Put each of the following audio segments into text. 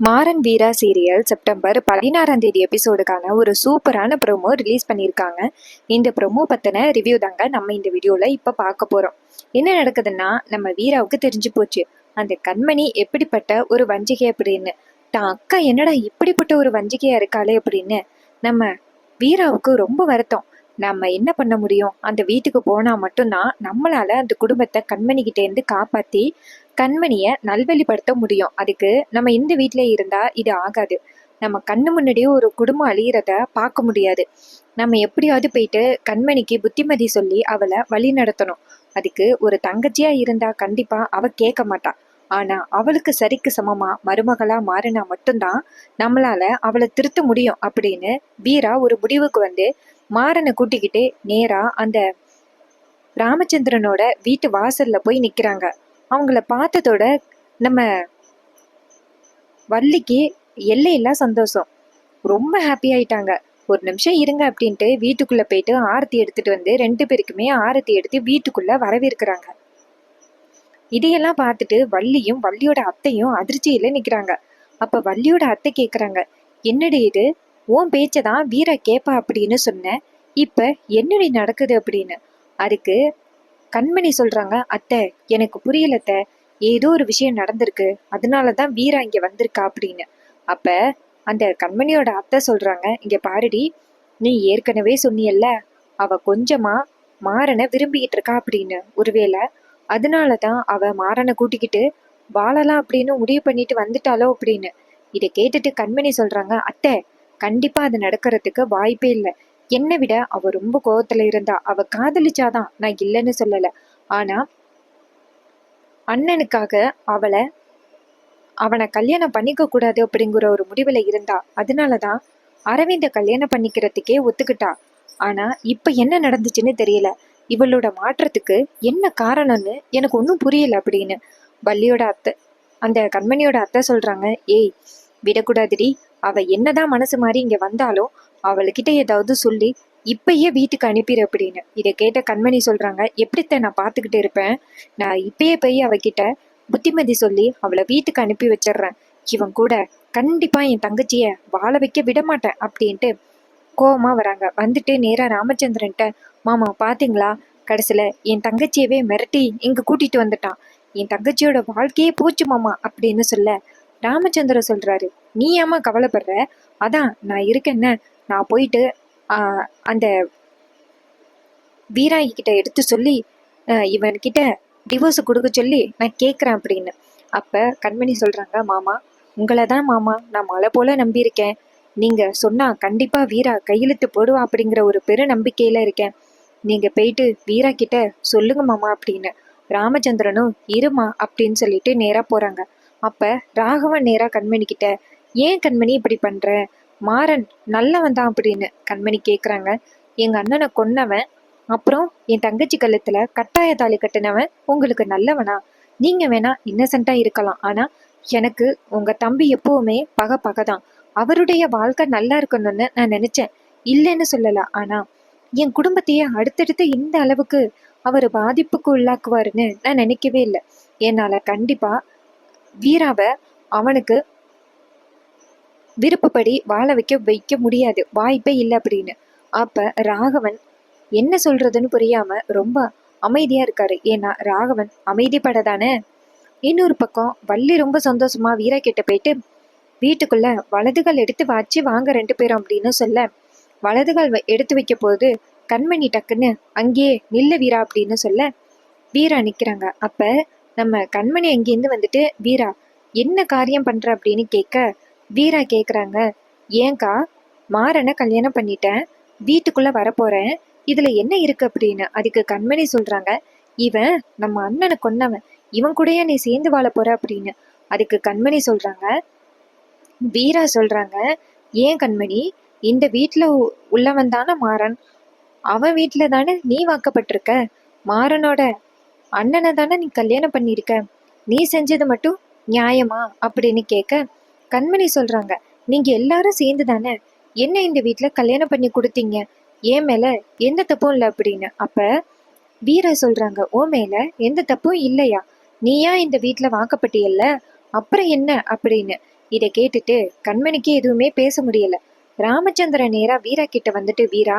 மாறன் வீரா serial September 16ஆம் தேதி எபிசோடுக்கான ஒரு சூப்பரான ப்ரோமோ ரிலீஸ் பண்ணியிருக்காங்க. இந்த ப்ரோமோ பற்றின ரிவ்யூ தாங்க நம்ம இந்த வீடியோவில் இப்போ பார்க்க போகிறோம். என்ன நடக்குதுன்னா, நம்ம வீராவுக்கு தெரிஞ்சு போச்சு அந்த கண்மணி எப்படிப்பட்ட ஒரு வஞ்சிகை அப்படின்னு. தான் அக்கா என்னடா இப்படிப்பட்ட ஒரு வஞ்சிகையா இருக்காளே அப்படின்னு நம்ம வீராவுக்கு ரொம்ப வருத்தம். நம்ம என்ன பண்ண முடியும்? அந்த வீட்டுக்கு போனா மட்டும்தான் நம்மளால அந்த குடும்பத்தை கண்மணிக்கிட்டே இருந்து காப்பாத்தி கண்மணிய நல்வழிப்படுத்த முடியும். அதுக்கு நம்ம இந்த வீட்டிலே இருந்தா இது ஆகாது. நம்ம கண்ணு முன்னாடியே ஒரு குடும்பம் அழியிறத பார்க்க முடியாது. நம்ம எப்படியாவது போயிட்டு கண்மணிக்கு புத்திமதி சொல்லி அவளை வழி நடத்தணும். அதுக்கு ஒரு தங்கச்சியா இருந்தா கண்டிப்பா அவ கேட்க மாட்டா. ஆனா அவளுக்கு சரிக்கு சமமா மருமகளா மாறினா மட்டும்தான் நம்மளால அவளை திருத்த முடியும் அப்படின்னு வீரா ஒரு முடிவுக்கு வந்து மாறனை கூட்டிக்கிட்டு நேரா அந்த ராமச்சந்திரனோட வீட்டு வாசல்ல போய் நிக்கிறாங்க. அவங்கள பார்த்ததோட நம்ம வள்ளிக்கு எல்லையில்லா சந்தோஷம். ரொம்ப ஹாப்பி ஆயிட்டாங்க. ஒரு நிமிஷம் இருங்க அப்படின்ட்டு வீட்டுக்குள்ள போயிட்டு ஆரத்தி எடுத்துட்டு வந்து 2 பேருக்குமே ஆரத்தி எடுத்து வீட்டுக்குள்ள வரவேற்கிறாங்க. இதையெல்லாம் பார்த்துட்டு வள்ளியும் வள்ளியோட அத்தையும் அதிர்ச்சியில நிக்கிறாங்க. அப்ப வள்ளியோட அத்தை கேக்குறாங்க, என்னடி இது? உன் பேச்சதான் வீரா கேப்பா அப்படின்னு சொன்ன, இப்ப என்னடி நடக்குது அப்படின்னு. அதுக்கு கண்மணி சொல்றாங்க, அத்தை எனக்கு புரியல அத்தை, ஏதோ ஒரு விஷயம் நடந்திருக்கு, அதனாலதான் வீரா இங்க வந்திருக்கா அப்படின்னு. அப்ப அந்த கண்மணியோட அத்தை சொல்றாங்க, இங்க பாருடி, நீ ஏற்கனவே சொன்னியல்ல அவ கொஞ்சமா மாறனை விரும்பிக்கிட்டு இருக்கா அப்படின்னு. ஒருவேளை அதனாலதான் அவ மாறனை கூட்டிக்கிட்டு வாழலாம் அப்படின்னு முடிவு பண்ணிட்டு வந்துட்டாலோ அப்படின்னு. இதை கேட்டுட்டு கண்மணி சொல்றாங்க, அத்தை கண்டிப்பா அது நடக்கிறதுக்கு வாய்ப்பே இல்லை. என்னை விட அவ ரொம்ப கோவத்துல இருந்தா. அவ காதலிச்சாதான், நான் இல்லைன்னு சொல்லல. ஆனா அண்ணனுக்காக அவனை கல்யாணம் பண்ணிக்க கூடாது அப்படிங்கிற ஒரு முடிவுல இருந்தா. அதனாலதான் அரவிந்த கல்யாணம் பண்ணிக்கிறதுக்கே ஒத்துக்கிட்டா. ஆனா இப்ப என்ன நடந்துச்சுன்னு தெரியல. இவளோட மாற்றத்துக்கு என்ன காரணம்னு எனக்கு ஒன்றும் புரியல அப்படின்னு வள்ளியோட அத்தை, அந்த கண்மணியோட அத்தை சொல்றாங்க, ஏய் விடக்கூடாதுடி, அவ என்னதான் மனசு மாறி இங்க வந்தாலும் அவளுக்கிட்ட ஏதாவது சொல்லி இப்பயே வீட்டுக்கு அனுப்பிடு அப்படின்னு. இதை கேட்ட கண்மணி சொல்றாங்க, எப்படித்த நான் பார்த்துக்கிட்டு இருப்பேன், நான் இப்பயே போய் அவகிட்ட புத்திமதி சொல்லி அவளை வீட்டுக்கு அனுப்பி வச்சிடுறேன். இவன் கூட கண்டிப்பா என் தங்கச்சிய வாழ வைக்க விட மாட்டேன் அப்படின்ட்டு கோவமா வராங்க. வந்துட்டு நேரா ராமச்சந்திரன்ட்ட, மாமா பாத்தீங்களா, கடைசியில என் தங்கச்சியவே மிரட்டி இங்க கூட்டிட்டு வந்துட்டான், என் தங்கச்சியோட வாழ்க்கையே போச்சு மாமா அப்படின்னு சொல்ல, ராமச்சந்திரன் சொல்றாரு, நீ ஏமா கவலைப்படுற, அதான் நான் இருக்கேன்ன, நான் போயிட்டு அந்த வீராங்கி கிட்ட எடுத்து சொல்லி இவன்கிட்ட டிவோர்ஸ் கொடுக்க சொல்லி நான் கேட்குறேன் அப்படின்னு. அப்ப கண்மணி சொல்றாங்க, மாமா உங்களை தான் மாமா நான் மலை போல நம்பியிருக்கேன். நீங்க சொன்னா கண்டிப்பா வீரா கையெழுத்து போடுவா அப்படிங்கிற ஒரு பெரு நம்பிக்கையில இருக்கேன். நீங்க போயிட்டு வீரா கிட்ட சொல்லுங்க மாமா அப்படின்னு. ராமச்சந்திரனும் இருமா அப்படின்னு சொல்லிட்டு நேரா போறாங்க. அப்ப ராகவன் நேரா கண்மணி கிட்ட, ஏன் கண்மணி இப்படி பண்ற, மாறன் நல்லவன் தான் அப்படின்னு கண்மணி கேக்குறாங்க. எங்க அண்ணனை கொன்னவன், அப்புறம் என் தங்கச்சி கழுத்துல கட்டாய தாலி கட்டினவன் உங்களுக்கு நல்லவனா? நீங்க வேணா இன்னசென்ட்டா இருக்கலாம், ஆனா எனக்கு உங்க தம்பி எப்பவுமே பகதான். அவருடைய வாழ்க்கை நல்லா இருக்கணும்னு நான் நினைச்சேன், இல்லைன்னு சொல்லல. ஆனா என் குடும்பத்தையே அடுத்தடுத்து இந்த அளவுக்கு அவர் பாதிப்புக்கு உள்ளாக்குவாருன்னு நான் நினைக்கவே இல்லை. என்னால கண்டிப்பா வீராவை அவனுக்கு விருப்பப்படி வாழ வைக்க முடியாது, வாய்ப்பே இல்லை அப்படின்னு. அப்ப ராகவன் என்ன சொல்றதுன்னு புரியாம ரொம்ப அமைதியா இருக்காரு. ஏன்னா ராகவன் அமைதிப்படதானே. இன்னொரு பக்கம் வள்ளி ரொம்ப சந்தோஷமா வீரா கிட்ட போயிட்டு, வீட்டுக்குள்ள வலதுகள் எடுத்து வச்சு வாங்க 2 பேரும் அப்படின்னு சொல்ல, வலதுகள் எடுத்து வைக்க போது கண்மணி டக்குன்னு அங்கேயே நில்ல வீரா அப்படின்னு சொல்ல, வீரா நிக்கிறாங்க. அப்ப நம்ம கண்மணி அங்கேருந்து வந்துட்டு, வீரா என்ன காரியம் பண்ற அப்படின்னு கேட்க, வீரா கேக்குறாங்க, ஏங்கா மாறனை கல்யாணம் பண்ணிட்டேன், வீட்டுக்குள்ள வரப்போறேன், இதுல என்ன இருக்கு அப்படின்னு. அதுக்கு கண்மணி சொல்றாங்க, இவன் நம்ம அண்ணனை கொன்னவன், இவன் கூடயே நீ சேர்ந்து வாழ போற அப்படின்னு. அதுக்கு கண்மணி சொல்றாங்க, வீரா சொல்றாங்க, ஏன் கண்மணி, இந்த வீட்டுல உள்ளவன் தானே மாறன், அவன் வீட்டுல தானே நீ வாக்கப்பட்டிருக்க, மாறனோட அண்ணனை தானே நீ கல்யாணம் பண்ணிருக்க, நீ செஞ்சது மட்டும் நியாயமா அப்படின்னு கேட்க, கண்மணி சொல்றாங்க, நீங்க எல்லாரும் சேர்ந்து தானே என்ன இந்த வீட்டுல கல்யாணம் பண்ணி கொடுத்தீங்க, என் மேல எந்த தப்பும் இல்லை அப்படின்னு. அப்ப வீரா சொல்றாங்க, ஓ மேல எந்த தப்பும் இல்லையா, நீயா இந்த வீட்டுல வாக்கப்பட்டியல்ல, அப்புறம் என்ன அப்படின்னு. இதை கேட்டுட்டு கண்மணிக்கு எதுவுமே பேச முடியல. ராமச்சந்திரன் நேரா வீரா கிட்ட வந்துட்டு, வீரா,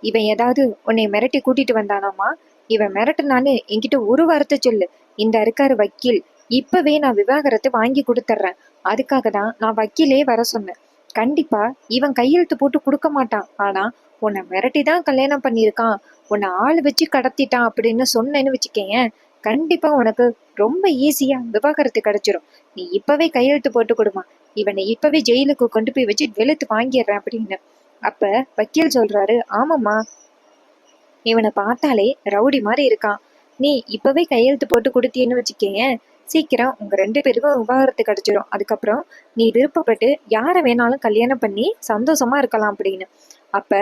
இவன் ஏதாவது உன்னை மிரட்டி கூட்டிட்டு வந்தானாமா? இவன் மிரட்டுனான்னு என்கிட்ட ஒரு வார்த்தை சொல்லு. இந்த இருக்காரு வக்கீல், இப்பவே நான் விவாகரத்து வாங்கி கொடுத்துட்றேன். அதுக்காக தான் நான் வக்கீலே வர சொன்னேன். கண்டிப்பா இவன் கையெழுத்து போட்டு கொடுக்க மாட்டான். ஆனா உன்னை மிரட்டி தான் கல்யாணம் பண்ணியிருக்கான், உன்னை ஆள் வச்சு கடத்திட்டான் அப்படின்னு சொன்னேன்னு வச்சுக்கேன், கண்டிப்பா உனக்கு ரொம்ப ஈஸியா விவாகரத்து கிடைச்சிரும். நீ இப்பவே கையெழுத்து போட்டு கொடுமா, இவனை இப்பவே ஜெயிலுக்கு கொண்டு போய் வச்சு வெளுத்து வாங்கிடுறேன் அப்படின்னு. அப்ப வக்கீல் சொல்றாரு, ஆமாம்மா, இவனை பார்த்தாலே ரவுடி மாதிரி இருக்கான். நீ இப்பவே கையெழுத்து போட்டு கொடுத்தீன்னு வச்சுக்கேன், சீக்கிரம் உங்க 2 பேருக்கும் விவாகரத்து கிடைச்சிரும். அதுக்கப்புறம் நீ விருப்பப்பட்டு யாரை வேணாலும் கல்யாணம் பண்ணி சந்தோஷமா இருக்கலாம் அப்படின்னு. அப்ப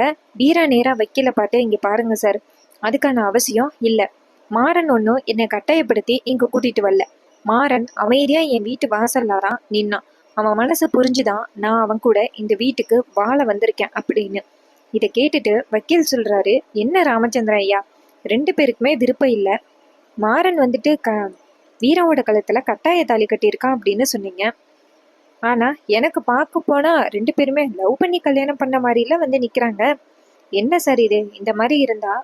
வீரா நேரா வக்கீல பார்த்து, இங்க பாருங்க சார், அதுக்கான அவசியம் இல்லை. மாறன் ஒன்றும் என்னை கட்டாயப்படுத்தி இங்க கூட்டிட்டு வரல. மாறன் அமைதியா என் வீட்டு வாசல்ல தான் நின்னான். அவன் மனசு புரிஞ்சுதான் நான் அவன் கூட இந்த வீட்டுக்கு வாழ வந்திருக்கேன் அப்படின்னு. இதை கேட்டுட்டு வக்கீல் சொல்றாரு, என்ன ராமச்சந்திரன் ஐயா, 2 பேருக்குமே விருப்பம் இல்லை. மாறன் வந்துட்டு வீராவோட கழுத்துல கட்டாய தாலி கட்டியிருக்கான் அப்படின்னு சொன்னீங்க. ஆனா எனக்கு பார்க்க போனா 2 பேருமே லவ் பண்ணி கல்யாணம் பண்ண மாதிரிலாம் வந்து நிக்கிறாங்க. என்ன சார் இது? இந்த மாதிரி இருந்தா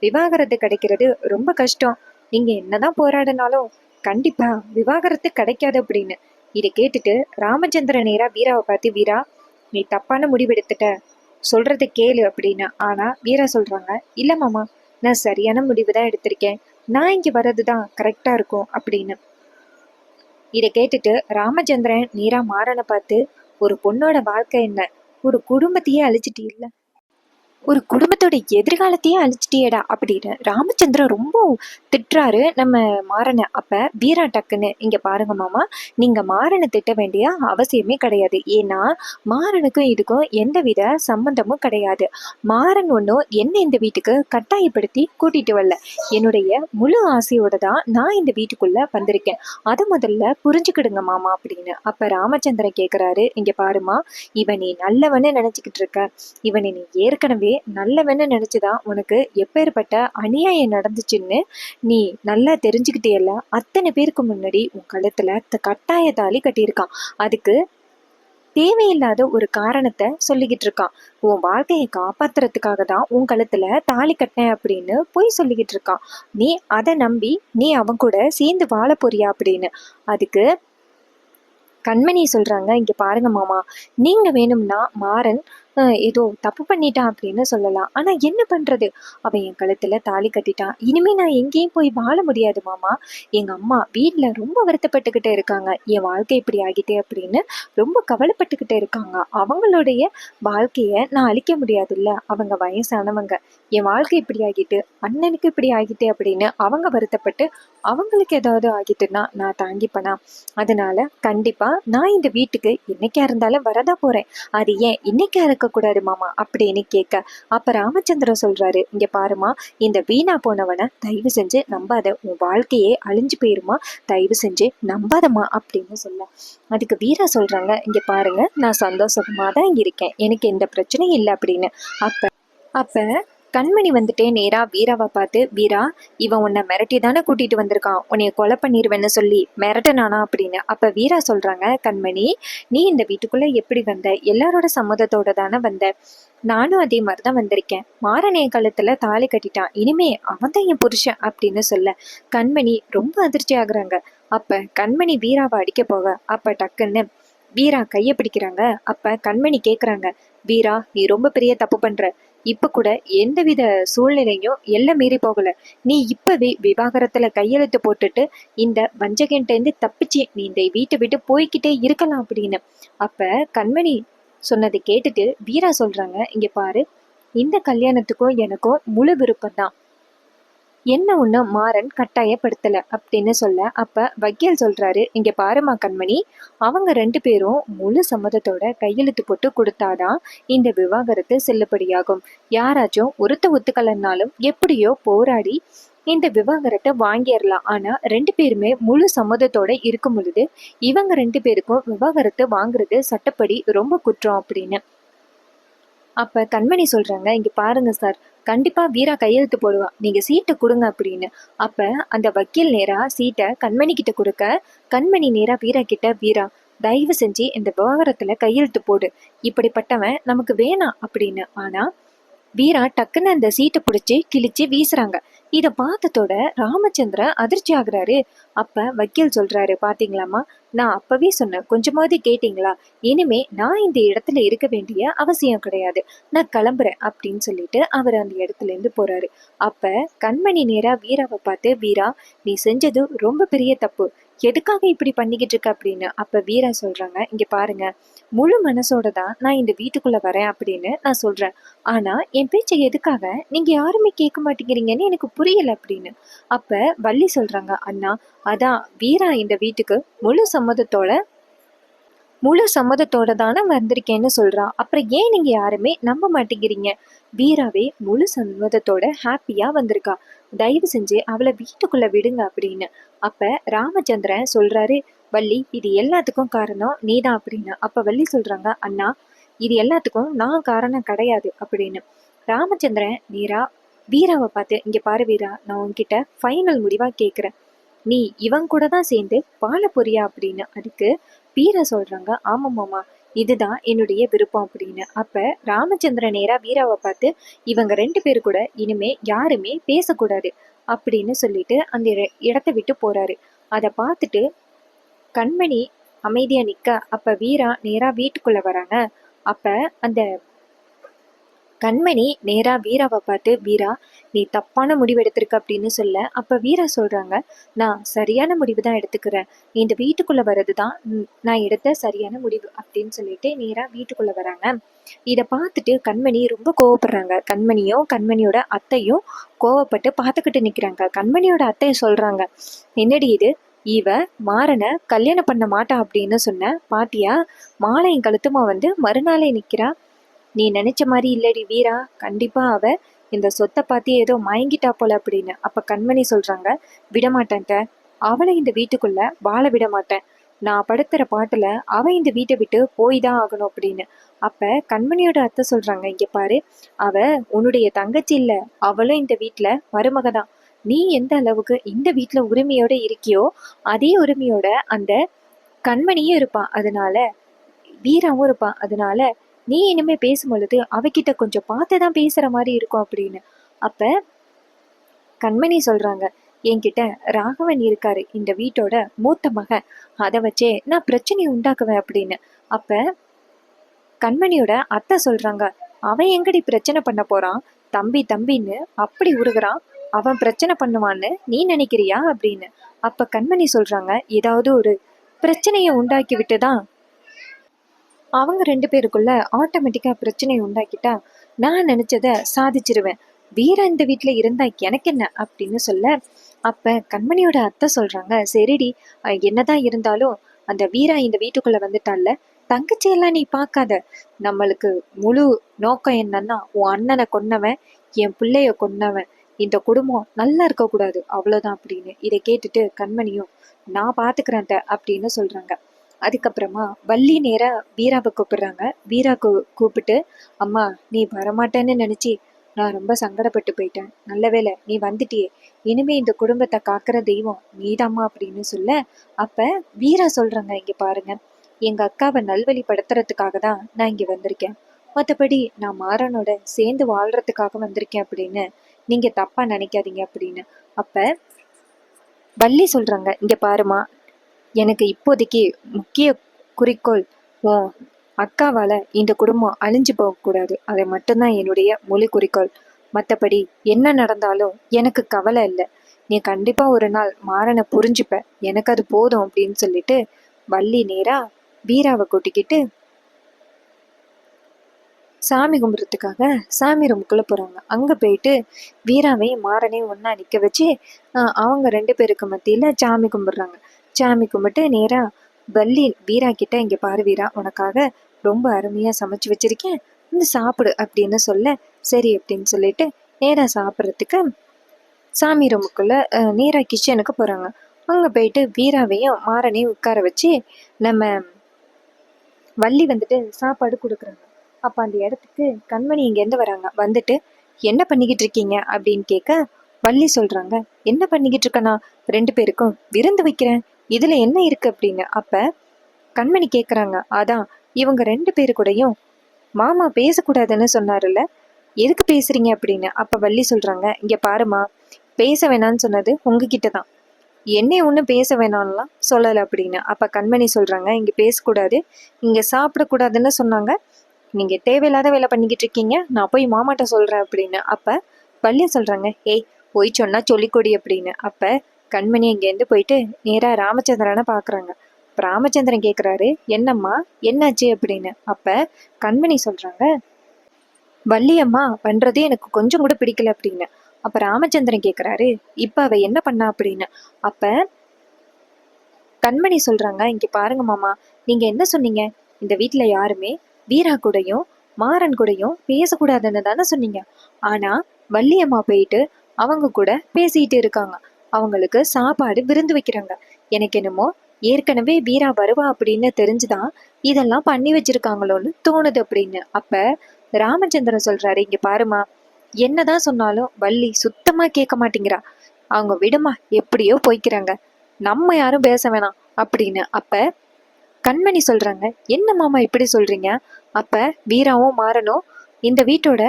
விவாகரத்து கிடைக்கிறது ரொம்ப கஷ்டம். நீங்க என்னதான் போராடினாலும் கண்டிப்பா விவாகரத்து கிடைக்காது அப்படின்னு. இதை கேட்டுட்டு ராமச்சந்திரன் நேரா வீராவை பார்த்து, வீரா, நீ தப்பான முடிவெடுத்துட்ட, சொல்றதை கேளு அப்படின்னு. ஆனா வீரா சொல்றாங்க, இல்ல மாமா, நான் சரியான முடிவு தான் எடுத்திருக்கேன், நான் இங்க வர்றதுதான் கரெக்டா இருக்கும் அப்படின்னு. இதை கேட்டுட்டு ராமச்சந்திரன் நேரா மாறனை பார்த்து, ஒரு பொண்ணோட வாழ்க்கை என்ன, ஒரு குடும்பத்தையே அழிச்சிட்டு இல்ல, ஒரு குடும்பத்தோட எதிர்காலத்தையே அழிச்சிட்டியேடா அப்படின்னு ராமச்சந்திரன் ரொம்ப திட்டுறாரு நம்ம மாறனை. அப்ப வீரா டக்குன்னு, இங்க பாருங்க மாமா, நீங்க மாறனை திட்ட வேண்டிய அவசியமே கிடையாது. ஏன்னா மாறனுக்கும் இதுக்கும் எந்தவித சம்பந்தமும் கிடையாது. மாறன் ஒன்றும் என்ன இந்த வீட்டுக்கு கட்டாயப்படுத்தி கூட்டிட்டு வரல. என்னுடைய முழு ஆசையோட தான் நான் இந்த வீட்டுக்குள்ள வந்திருக்கேன். அதை முதல்ல புரிஞ்சுக்கிடுங்க மாமா அப்படின்னு. அப்ப ராமச்சந்திரன் கேக்குறாரு, இங்க பாருமா, இவன் நீ நல்லவன்னு நினைச்சுக்கிட்டு இருக்க, இவனை நீ ஏற்கனவே நல்லவன்னு நினைச்சுதான் உனக்கு எப்பேற்பட்ட அநியாயம் நடந்துச்சுன்னு நீ நல்லா தெரிஞ்சுக்கிட்டேல்ல. அத்தனை பேருக்கு முன்னாடி உன் கழுத்துல கட்டாய தாலி கட்டியிருக்கான். அதுக்கு தேவையில்லாத ஒரு காரணத்தை சொல்லிக்கிட்டு இருக்கான். உன் வாழ்க்கையை காப்பாத்துறதுக்காக தான் உன் கழுத்துல தாலி கட்டினேன் அப்படின்னு போய் சொல்லிக்கிட்டு இருக்கான். நீ அதை நம்பி நீ அவன் கூட சேர்ந்து வாழ போறியா அப்படின்னு. அதுக்கு கண்மணி சொல்றாங்க, இங்க பாருங்க மாமா, நீங்க வேணும்னா மாறன் ஏதோ தப்பு பண்ணிட்டான் அப்படின்னு சொல்லலாம். ஆனா என்ன பண்றது, அவன் என் கழுத்துல தாலி கட்டிட்டான், இனிமே நான் எங்கேயும் போய் வாழ முடியாது மாமா. எங்க அம்மா வீட்டுல ரொம்ப வருத்தப்பட்டுக்கிட்டே இருக்காங்க, என் வாழ்க்கை இப்படி ஆகிட்டே அப்படின்னு ரொம்ப கவலைப்பட்டுக்கிட்டே இருக்காங்க. அவங்களுடைய வாழ்க்கைய நான் அழிக்க முடியாதுல்ல, அவங்க வயசானவங்க. என் வாழ்க்கை இப்படி ஆகிட்டு, அண்ணனுக்கு இப்படி ஆகிட்டே அப்படின்னு அவங்க வருத்தப்பட்டு அவங்களுக்கு ஏதாவது ஆகிட்டுன்னா நான் தாங்கிப்பேனா? அதனால கண்டிப்பா நான் இந்த வீட்டுக்கு என்னைக்கா இருந்தாலும் வரதா போறேன். அது ஏன் இன்னைக்கா இருக்கக்கூடாது மாமா அப்படின்னு கேட்க, அப்ப ராமச்சந்திரன் சொல்றாரு, இங்க பாருமா, இந்த வீணா போனவனை தயவு செஞ்சு நம்பாத, உன் வாழ்க்கையே அழிஞ்சு போயிருமா, தயவு செஞ்சு நம்பாதமா அப்படின்னு சொல்ல. அதுக்கு வீரா சொல்றாங்க, இங்க பாருங்க, நான் சந்தோஷமா தான் இருக்கேன், எனக்கு எந்த பிரச்சனையும் இல்லை அப்படின்னு. அப்ப அப்ப கண்மணி வந்துட்டே நேரா வீராவை பார்த்து, வீரா, இவன் உன்னை மிரட்டி தானே கூட்டிட்டு வந்திருக்கான், உன்னைய கொலை பண்ணிடுவேன்னு சொல்லி மிரட்டனானா அப்படின்னு. அப்ப வீரா சொல்றாங்க, கண்மணி, நீ இந்த வீட்டுக்குள்ள எப்படி வந்த, எல்லாரோட சம்மதத்தோட தானே வந்த, நானும் அதே மாதிரிதான் வந்திருக்கேன். மாறன் என் கழுத்துல தாலி கட்டிட்டான், இனிமே அவன் தான் என் புருஷன் அப்படின்னு சொல்ல கண்மணி ரொம்ப அதிர்ச்சி ஆகுறாங்க. அப்ப கண்மணி வீராவை அடிக்க போக, அப்ப டக்குன்னு வீரா கைய பிடிக்கிறாங்க. அப்ப கண்மணி கேக்குறாங்க, வீரா, நீ ரொம்ப பெரிய தப்பு பண்ற, இப்ப கூட எந்தவித சூழ்நிலையும் எல்லாம் மீறி போகல, நீ இப்பவே விவாகரத்துல கையெழுத்து போட்டுட்டு இந்த வஞ்சகன்ட்டேருந்து தப்பிச்சு நீ இந்த வீட்டை விட்டு போய்கிட்டே இருக்கலாம் அப்படின்னு. அப்ப கண்மணி சொன்னதை கேட்டுட்டு வீரா சொல்றாங்க, இங்க பாரு, இந்த கல்யாணத்துக்கும் எனக்கும் முழு விருப்பம் தான், என்ன ஒண்ணு மாறன் கட்டாயப்படுத்தல அப்படின்னு சொல்ல. அப்ப வக்கீல் சொல்றாரு, இங்க பாருமா கண்மணி, அவங்க 2 பேரும் முழு சம்மதத்தோட கையெழுத்து போட்டு கொடுத்தாதான் இந்த விவாகரத்து செல்லுபடியாகும். யாராச்சும் ஒத்துக்கலன்னாலும் எப்படியோ போராடி இந்த விவாகரத்தை வாங்கிடலாம். ஆனா 2 பேருமே முழு சம்மதத்தோட இருக்கும் பொழுது இவங்க 2 பேருக்கும் விவாகரத்து வாங்குறது சட்டப்படி ரொம்ப குற்றம் அப்படின்னு. அப்ப கண்மணி சொல்றாங்க, இங்க பாருங்க சார், கண்டிப்பா வீரா கையெழுத்து போடுவா, நீங்க சீட்டை கொடுங்க அப்படின்னு. அப்ப அந்த வக்கீல் நேரா சீட்டை கண்மணி கிட்ட கொடுக்க, கண்மணி நேரா வீரா கிட்ட, வீரா, தயவு செஞ்சு இந்த விவகாரத்துல கையெழுத்து போடு, இப்படிப்பட்டவன் நமக்கு வேணாம் அப்படின்னு. ஆனா வீரா டக்குன்னு அந்த சீட்டை பிடிச்சி கிழிச்சு வீசுறாங்க. இத பார்த்ததோட ராமச்சந்திரன் அதிர்ச்சி ஆகுறாரு. அப்ப வக்கீல் சொல்றாரு, பாத்தீங்களாமா, நான் அப்பவே சொன்னேன், கொஞ்சமாவது கேட்டீங்களா? இனிமே நான் இந்த இடத்துல இருக்க வேண்டிய அவசியம் கிடையாது, நான் கிளம்புறேன் அப்படின்னு சொல்லிட்டு அவர் அந்த இடத்துல இருந்து போறாரு. அப்ப கண்மணி நேரா வீராவை பார்த்து, வீரா, நீ செஞ்சது ரொம்ப பெரிய தப்பு, எதுக்காக இப்படி பண்ணிக்கிட்டு இருக்க அப்படின்னு. அப்ப வீரா சொல்றாங்க, இங்க பாருங்க, முழு மனசோட தான் நான் இந்த வீட்டுக்குள்ள வரேன் அப்படின்னு நான் சொல்றேன். ஆனா என் பேச்சை எதுக்காக நீங்க யாருமே கேட்க மாட்டேங்கிறீங்கன்னு எனக்கு புரியல அப்படின்னு. அப்ப வள்ளி சொல்றாங்க, அண்ணா, அதான் வீரா இந்த வீட்டுக்கு முழு சம்மதத்தோட தானே வந்திருக்கேன்னு சொல்றான், அப்புறம் ஏன் நீங்க யாருமே நம்ப மாட்டேங்கிறீங்க? வீராவே முழு சம்மதத்தோட ஹாப்பியா வந்திருக்கா, தயவு செஞ்சு அவளை வீட்டுக்குள்ள விடுங்க அப்படின்னு. அப்ப ராமச்சந்திரன் சொல்றாரு, வள்ளி, இது எல்லாத்துக்கும் காரணம் நீதான் அப்படின்னு. அப்ப வள்ளி சொல்றாங்க, அண்ணா, இது எல்லாத்துக்கும் நான் காரணம் கிடையாது அப்படின்னு. ராமச்சந்திரன் நேரா வீராவை பார்த்து, இங்க பாரு வீரா, நான் உன்கிட்ட ஃபைனல் முடிவா கேக்குறேன், நீ இவன் கூட தான் சேர்ந்து வாழ போறியா அப்படின்னு. அதுக்கு வீரா சொல்றாங்க, ஆமா மாமா, இதுதான் என்னுடைய விருப்பம் அப்படின்னு. அப்ப ராமச்சந்திரன் நேரா வீராவை பார்த்து, இவங்க 2 பேரு கூட இனிமே யாருமே பேசக்கூடாது அப்படின்னு சொல்லிட்டு அந்த இடத்த விட்டு போறாரு. அதை பார்த்துட்டு கண்மணி அமைதியா நிக்க, அப்ப வீரா நேரா வீட்டுக்குள்ள வராங்க. அப்ப அந்த கண்மணி நேரா வீராவை பார்த்து, வீரா, நீ தப்பான முடிவு எடுத்திருக்க அப்படின்னு சொல்ல, அப்ப வீரா சொல்றாங்க, நான் சரியான முடிவு தான் எடுத்துக்கிறேன், இந்த வீட்டுக்குள்ள வர்றதுதான் நான் எடுத்த சரியான முடிவு அப்படின்னு சொல்லிட்டு நேரா வீட்டுக்குள்ள வராங்க. இத பார்த்துட்டு கண்மணி ரொம்ப கோவப்படுறாங்க. கண்மணியும் கண்மணியோட அத்தையும் கோவப்பட்டு பார்த்துக்கிட்டு நிக்கிறாங்க. கண்மணியோட அத்தையை சொல்றாங்க, என்னடி இது, இவ மாறனை கல்யாணம் பண்ண மாட்டா அப்படின்னு சொன்ன பாத்தியா, மாலையும் கழுத்துமா வந்து மறுநாளே நிக்கிறா, நீ நினைச்ச மாதிரி இல்லடி வீரா, கண்டிப்பா அவ இந்த சொத்தை பார்த்து ஏதோ மயங்கிட்டா போல அப்படின்னு. அப்ப கண்மணி சொல்றாங்க, விடமாட்டேன்ட்ட, அவளை இந்த வீட்டுக்குள்ள வாழ விட மாட்டேன், நான் படுத்துற பாட்டுல அவ இந்த வீட்டை விட்டு போய் தான் ஆகணும் அப்படின்னு. அப்ப கண்மணியோட அத்தை சொல்றாங்க, இங்க பாரு, அவ உன்னுடைய தங்கச்சி இல்ல, அவளும் இந்த வீட்டுல மருமக தான், நீ எந்த அளவுக்கு இந்த வீட்டுல உரிமையோட இருக்கியோ அதே உரிமையோட அந்த கண்மணியும் இருப்பான், அதனால வீராவும் இருப்பான், அதனால நீ இனிமே பேசும் பொழுது அவகிட்ட கொஞ்சம் பார்த்துதான் பேசுற மாதிரி இருக்கும் அப்படின்னு. அப்ப கண்மணி சொல்றாங்க, என்கிட்ட ராகவன் இருக்காரு, இந்த வீட்டோட மூத்த மகன், அதை வச்சே நான் பிரச்சனையை உண்டாக்குவேன் அப்படின்னு. அப்ப கண்மணியோட அத்தை சொல்றாங்க, அவன் எங்கடி பிரச்சனை பண்ண போறான், தம்பி தம்பின்னு அப்படி உருகுறான், அவன் பிரச்சனை பண்ணுவான்னு நீ நினைக்கிறியா அப்படின்னு. அப்ப கண்மணி சொல்றாங்க, ஏதாவது ஒரு பிரச்சனையை உண்டாக்கி விட்டுதான் அவங்க 2 பேருக்குள்ள ஆட்டோமேட்டிக்கா பிரச்சனையை உண்டாக்கிட்டா நான் நினைச்சத சாதிச்சிருவேன், வீரா இந்த வீட்டுல இருந்தா எனக்கு என்ன அப்படின்னு சொல்ல, அப்ப கண்மணியோட அத்தை சொல்றாங்க, சரிடி, என்னதான் இருந்தாலும் அந்த வீரா இந்த வீட்டுக்குள்ள வந்துட்டால, தங்கச்சியெல்லாம் நீ பார்க்காத, நம்மளுக்கு முழு நோக்கம் என்னன்னா உன் அண்ணனை கொன்னவன், என் பிள்ளைய கொன்னவன், இந்த குடும்பம் நல்லா இருக்கக்கூடாது, அவ்வளவுதான் அப்படின்னு. இதை கேட்டுட்டு கண்மணியும், நான் பாத்துக்கிறேன் அப்படின்னு சொல்றாங்க. அதுக்கப்புறமா வள்ளி நேரா வீராவை கூப்பிடுறாங்க. வீரா கூப்பிட்டு, அம்மா, நீ வரமாட்டேன்னு நினைச்சி நான் ரொம்ப சங்கடப்பட்டு போயிட்டேன், நல்ல வேளை நீ வந்துட்டியே, இனிமே இந்த குடும்பத்தை காக்கிற தெய்வம் நீதாம்மா அப்படின்னு சொல்ல, அப்ப வீரா சொல்றாங்க, இங்க பாருங்க, எங்க அக்காவை நல்வழிப்படுத்துறதுக்காக தான் நான் இங்க வந்திருக்கேன், மற்றபடி நான் மாறனோட சேர்ந்து வாழ்றதுக்காக வந்திருக்கேன் அப்படின்னு நீங்க தப்பா நினைக்காதீங்க அப்படின்னு. அப்ப வள்ளி சொல்றாங்க, இங்க பாருமா, எனக்கு இப்போதைக்கு முக்கிய குறிக்கோள் உன் அக்காவால இந்த குடும்பம் அழிஞ்சு போகக்கூடாது, அதை மட்டும்தான் என்னுடைய முழு குறிக்கோள், மற்றபடி என்ன நடந்தாலும் எனக்கு கவலை இல்லை, நீ கண்டிப்பா ஒரு நாள் மாறனை புரிஞ்சுப்ப, எனக்கு அது போதும் அப்படின்னு சொல்லிட்டு வள்ளி நேரா வீராவை கூட்டிக்கிட்டு சாமி கும்பிட்றதுக்காக சாமி ரூமுக்குள்ள போறாங்க. அங்க போயிட்டு வீராவையும் மாறனையும் ஒன்னா நிக்க வச்சு அவங்க 2 பேருக்கு மத்தியில சாமி கும்பிடுறாங்க. சாமி கும்பிட்டு நேரா வள்ளி வீரா கிட்ட, இங்க பாரு வீரா, உனக்காக ரொம்ப அருமையா சமைச்சு வச்சிருக்கேன், வந்து சாப்பிடு அப்படின்னு சொல்ல, சரி அப்படின்னு சொல்லிட்டு நேரா சாப்பிட்றதுக்கு சாமி ரூமுக்குள்ள நேரா கிச்சனுக்கு போறாங்க. அங்க போயிட்டு வீராவையும் மாறனையும் உட்கார வச்சு நம்ம வள்ளி வந்துட்டு சாப்பாடு கொடுக்குறாங்க. அப்ப அந்த இடத்துக்கு கண்மணி இங்கேருந்து வராங்க. வந்துட்டு, என்ன பண்ணிக்கிட்டு இருக்கீங்க அப்படின்னு கேட்க, வள்ளி சொல்றாங்க, என்ன பண்ணிக்கிட்டு இருக்கனா, 2 பேருக்கும் விருந்து வைக்கிறேன், இதுல என்ன இருக்கு அப்படின்னு. அப்ப கண்மணி கேக்குறாங்க, அதான் இவங்க 2 பேரு கூடயும் மாமா பேசக்கூடாதுன்னு சொன்னாருல்ல, எதுக்கு பேசுறீங்க அப்படின்னு. அப்ப வள்ளி சொல்றாங்க, இங்க பாருமா, பேச வேணாம்னு சொன்னது உங்ககிட்ட தான், என்னைய ஒன்றும் பேச வேணாம்லாம் சொல்லலை அப்படின்னு. அப்ப கண்மணி சொல்றாங்க, இங்க பேசக்கூடாது, இங்க சாப்பிடக்கூடாதுன்னு சொன்னாங்க, நீங்க தேவையில்லாத வேலை பண்ணிக்கிட்டு இருக்கீங்க, நான் போய் மாமாட்ட சொல்றேன் அப்படின்னு. அப்ப வள்ளி சொல்றாங்க, ஏய் போய் சொன்னா சொல்லிக்கொடி அப்படின்னு. அப்ப கண்மணி இங்கேருந்து போயிட்டு நேரா ராமச்சந்திரனை பாக்குறாங்க. ராமச்சந்திரன் கேக்குறாரு, என்னம்மா என்னாச்சு அப்படின்னு. அப்ப கண்மணி சொல்றாங்க, வள்ளியம்மா பண்றதே எனக்கு கொஞ்சம் கூட பிடிக்கல அப்படின்னு. அப்ப ராமச்சந்திரன் கேக்குறாரு, இப்ப அவ என்ன பண்ணா அப்படின்னு. அப்ப கண்மணி சொல்றாங்க, இங்க பாருங்க மாமா, நீங்க என்ன சொன்னீங்க, இந்த வீட்டுல யாருமே வீரா கூடயும் மாறன் கூடயும் பேசக்கூடாதுன்னு தானே சொன்னீங்க. ஆனா வள்ளியம்மா போயிட்டு அவங்க கூட பேசிட்டு இருக்காங்க, அவங்களுக்கு சாப்பாடு விருந்து வைக்கிறாங்க. எனக்கு என்னமோ ஏற்கனவே வீரா வருவா அப்படின்னு தெரிஞ்சுதான் இதெல்லாம் பண்ணி வச்சிருக்காங்களோன்னு தோணுது அப்படின்னு. அப்ப ராமச்சந்திரன் சொல்றாரு, இங்க பாருமா, என்னதான் சொன்னாலும் வள்ளி சுத்தமா கேட்க மாட்டேங்கிறா, அவங்க விடுமா, எப்படியோ போய்க்கிறாங்க, நம்ம யாரும் பேச வேணாம் அப்படின்னு. அப்ப கண்மணி சொல்றாங்க, என்ன மாமா இப்படி சொல்றீங்க, அப்ப வீராவும் மாறனும் இந்த வீட்டோட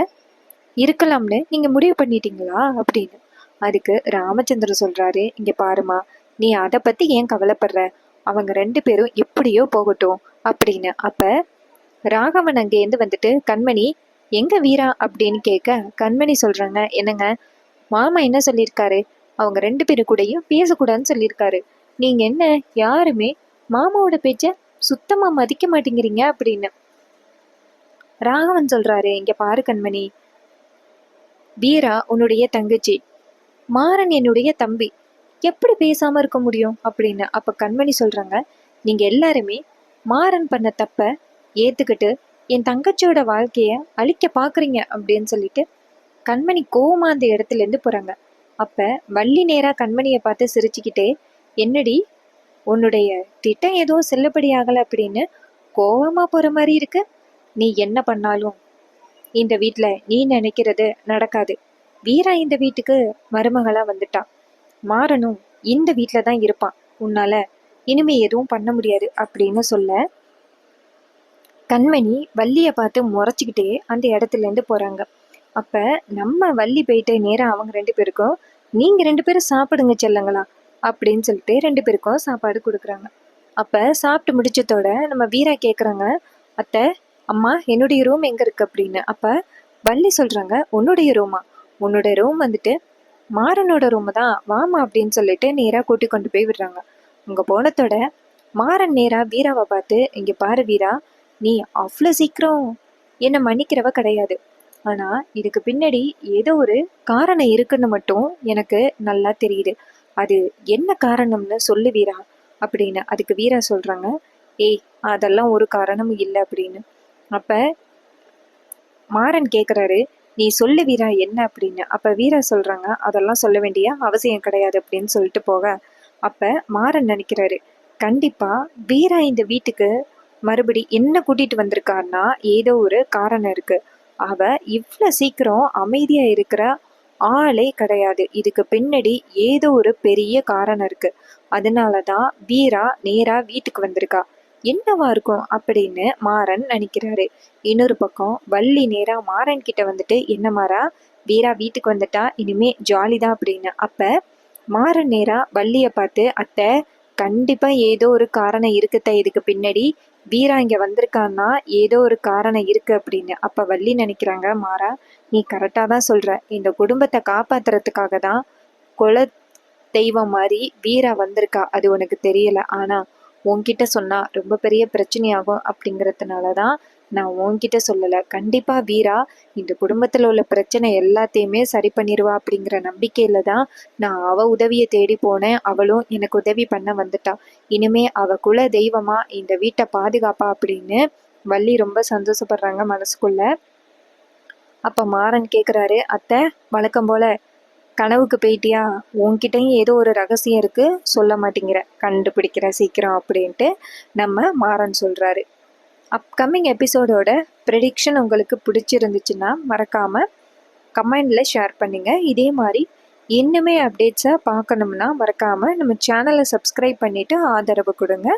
இருக்கலாம்னு நீங்க முடிவு பண்ணிட்டீங்களா அப்படின்னு. அதுக்கு ராமச்சந்திரன் சொல்றாரு, இங்க பாருமா, நீ அதை பத்தி ஏன் கவலைப்படுற, அவங்க 2 பேரும் எப்படியோ போகட்டும் அப்படின்னு. அப்ப ராகவன் அங்கேருந்து வந்துட்டு, கண்மணி எங்க வீரா அப்படின்னு கேட்க கண்மணி சொல்றாங்க, என்னங்க மாமா என்ன சொல்லியிருக்காரு, அவங்க 2 பேரு கூடயும் பேசக்கூடாதுன்னு சொல்லியிருக்காரு, நீங்க என்ன யாருமே மாமாவோட பேச்ச சுத்தமா மதிக்க மாட்டேங்கிறீங்க அப்படின்னு. ராகவன் சொல்றாரு, இங்க பாரு கண்மணி, வீரா உன்னுடைய தங்கச்சி, மாறன் என்னுடைய தம்பி, எப்படி பேசாம இருக்க முடியும் அப்படின்னு. அப்ப கண்மணி சொல்றாங்க, நீங்க எல்லாருமே மாறன் பண்ண தப்ப ஏத்துக்கிட்டு என் தங்கச்சியோட வாழ்க்கைய அழிக்க பாக்குறீங்க அப்படின்னு சொல்லிட்டு கண்மணி கோவமா அந்த இடத்துல இருந்து போறாங்க. அப்ப வள்ளி நேரா கண்மணியை பார்த்து சிரிச்சுக்கிட்டே, என்னடி உன்னுடைய திட்டம் ஏதோ செல்லுபடி ஆகல அப்படின்னு கோவமா போற மாதிரி இருக்கு, நீ என்ன பண்ணாலும் இந்த வீட்டுல நீ நினைக்கிறது நடக்காது, வீரா இந்த வீட்டுக்கு மருமகளா வந்துட்டா, மாறனும் இந்த வீட்டுல தான் இருப்பான், உன்னால இனிமே எதுவும் பண்ண முடியாது அப்படின்னு சொல்ல கண்மணி வள்ளிய பார்த்து முறைச்சிக்கிட்டே அந்த இடத்துல இருந்து போறாங்க. அப்ப நம்ம வள்ளி போயிட்டு நேரா அவங்க 2 பேருக்கும், நீங்க 2 பேரும் சாப்பிடுங்க செல்லங்களா அப்படின்னு சொல்லிட்டு 2 பேருக்கும் சாப்பாடு கொடுக்குறாங்க. அப்ப சாப்பிட்டு முடிச்சதோட நம்ம வீரா கேக்குறாங்க, அத்தை அம்மா என்னுடைய ரூம் எங்க இருக்கு அப்படின்னு. அப்ப வள்ளி சொல்றாங்க, உன்னுடைய ரூமா, உன்னோட ரூம் வந்துட்டு மாறனோட ரூம் தான், வாமா அப்படின்னு சொல்லிட்டு நேரா கூட்டி கொண்டு போய் விடுறாங்க. அங்க போனதோட மாறன் நேரா வீராவை பார்த்து, இங்க பாரு வீரா, நீ அவ்வளோ சீக்கிரம் என்னை மன்னிக்கிறவ கிடையாது, ஆனா இதுக்கு பின்னாடி ஏதோ ஒரு காரணம் இருக்குன்னு மட்டும் எனக்கு நல்லா தெரியுது, அது என்ன காரணம்னு சொல்லு வீரா அப்படின்னு. அதுக்கு வீரா சொல்றாங்க, ஏய் அதெல்லாம் ஒரு காரணமும் இல்லை அப்படின்னு. அப்ப மாறன் கேக்குறாரு, நீ சொல்லு வீரா என்ன அப்படின்னு. அப்ப வீரா சொல்றாங்க, அதெல்லாம் சொல்ல வேண்டிய அவசியம் கிடையாது அப்படின்னு சொல்லிட்டு போக, அப்ப மாறன் நினைக்கிறாரு, கண்டிப்பா வீரா இந்த வீட்டுக்கு மறுபடி என்ன கூட்டிட்டு வந்திருக்கான்னா ஏதோ ஒரு காரணம் இருக்கு, அவ இவ்வளவு சீக்கிரம் அமைதியா இருக்கிற ஆளே கிடையாது, இதுக்கு பின்னாடி ஏதோ ஒரு பெரிய காரணம் இருக்கு, அதனாலதான் வீரா நேரா வீட்டுக்கு வந்திருக்கா, என்னவா இருக்கும் அப்படின்னு மாறன் நினைக்கிறாரு. இன்னொரு பக்கம் வள்ளி நேரா மாறன் கிட்ட வந்துட்டு, என்ன மாறா, வீரா வீட்டுக்கு வந்துட்டா இனிமே ஜாலிதான் அப்படின்னு. அப்ப மாறன் நேரா வள்ளிய பார்த்து, அத்தை கண்டிப்பா ஏதோ ஒரு காரணம் இருக்குத்த இதுக்கு பின்னாடி, வீரா இங்க வந்திருக்கான்னா ஏதோ ஒரு காரணம் இருக்கு அப்படின்னு. அப்ப வள்ளி நினைக்கிறாங்க, மாறா நீ கரெக்டா தான் சொல்ற, இந்த குடும்பத்தை காப்பாத்துறதுக்காக தான் குல தெய்வம் மாதிரி வீரா வந்திருக்கா, அது உனக்கு தெரியல, ஆனா உன்கிட்ட சொன்னா ரொம்ப பெரிய பிரச்சனையாகும் அப்படிங்கறதுனாலதான் நான் உன்கிட்ட சொல்லல, கண்டிப்பா வீரா இந்த குடும்பத்துல உள்ள பிரச்சனை எல்லாத்தையுமே சரி பண்ணிடுவா அப்படிங்கிற நம்பிக்கையில தான் நான் அவ உதவியை தேடி போனேன், அவளும் எனக்கு உதவி பண்ண வந்துட்டா, இனிமே அவ குல தெய்வமா இந்த வீட்டை பாதுகாப்பா அப்படின்னு வள்ளி ரொம்ப சந்தோஷப்படுறாங்க மனசுக்குள்ள. அப்ப மாறன் கேக்குறாரு, அத்தை வழக்கம் போல கனவுக்கு போயிட்டியா, உன்கிட்டயும் ஏதோ ஒரு ரகசியம் இருக்கு, சொல்ல மாட்டேங்கிற, கண்டுபிடிக்கிற சீக்கிரம் அப்படின்ட்டு நம்ம மாறன் சொல்றாரு. அப்கமிங் எபிசோடோட ப்ரெடிக்ஷன் உங்களுக்கு பிடிச்சிருந்துச்சுன்னா மறக்காம கமெண்ட்ல ஷேர் பண்ணுங்க. இதே மாதிரி இன்னுமே அப்டேட்ஸை பார்க்கணும்னா மறக்காம நம்ம சேனலை சப்ஸ்கிரைப் பண்ணிட்டு ஆதரவு கொடுங்க.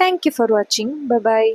தேங்க்யூ ஃபார் வாட்சிங். பபாய்.